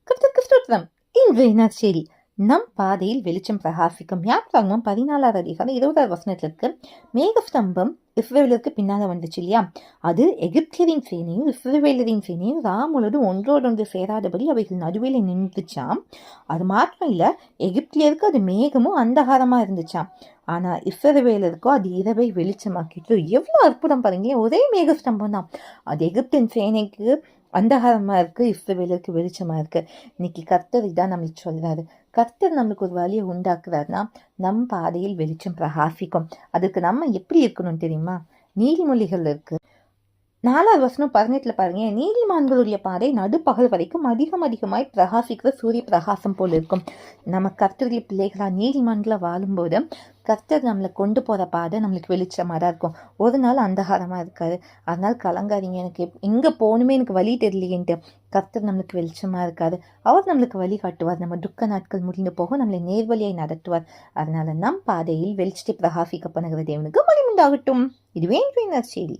கர்த்தருக்கு ஸ்தோத்திரம். இன்றைய நற்செய்தி நம் பாதையில் வெளிச்சம் பிரகாசிக்கும். யாத்ராகமம் 14 அதிகாரம் 20 வசனத்திற்கு மேகஸ்தம்பம் இஸ்ரவேலருக்கு பின்னால வந்துச்சு இல்லையா? அது எகிப்தியரின் சேனையும் இஸ்ரவேலரின் சேனையும் முழுவதும் ஒன்றோடொன்று சேராதபடி அவைகள் நடுவில் நின்றுச்சாம். அது மாத்திரம் இல்ல, எகிப்தியருக்கு அது மேகமும் அந்தகாரமா இருந்துச்சாம். ஆனா இஸ்ரவேலருக்கோ அது இரவை வெளிச்சமாக்கிட்டு. எவ்வளவு அற்புதம் பாருங்க! ஒரே மேகஸ்தம்பம் தான். அது எகிப்தின் சேனைக்கு அந்தகாரமா இருக்கு, இஸ்ரவேலுக்கு வெளிச்சமா இருக்கு. இன்னைக்கு கர்த்தர் இதான் நம்மளுக்கு சொல்றாரு. கர்த்தர் நம்மளுக்கு ஒரு வழியை உண்டாக்குறாருன்னா நம் பாதையில் வெளிச்சம் பிரகாசிக்கும். அதுக்கு நம்ம எப்படி இருக்கணும் தெரியுமா? நீதிமொழிகள் இருக்கு 4வது வசனம் 18 பாருங்க, நீதிமான்களுடைய பாதை நடுப்பகல் வரைக்கும் அதிகமாய் பிரகாசிக்கிற சூரிய பிரகாசம் போல இருக்கும். நம்ம கர்த்தருடைய பிள்ளைகளா நீதிமான்களை வாழும்போது கர்த்தர் நம்மளை கொண்டு போற பாதை நம்மளுக்கு வெளிச்சமா தான் இருக்கும். ஒரு நாள் அந்தகாரமா இருக்காது. அதனால கலங்காதீங்க, எனக்கு எங்க போகணுமே எனக்கு வழி தெரியலையேன்ட்டு. கர்த்தர் நம்மளுக்கு வெளிச்சமா இருக்காது. அவர் நம்மளுக்கு வழி காட்டுவார். நம்ம துக்க நாட்கள் முடிந்து போக நம்மளை நேர்வழியாய் நடத்துவார். அதனால நம் பாதையில் வெளிச்சத்தை பிரகாசிக்க பண்ணுகிற தேவனுக்கு மகிமை உண்டாகட்டும். இதுவே இன்றைய நற்செய்தி.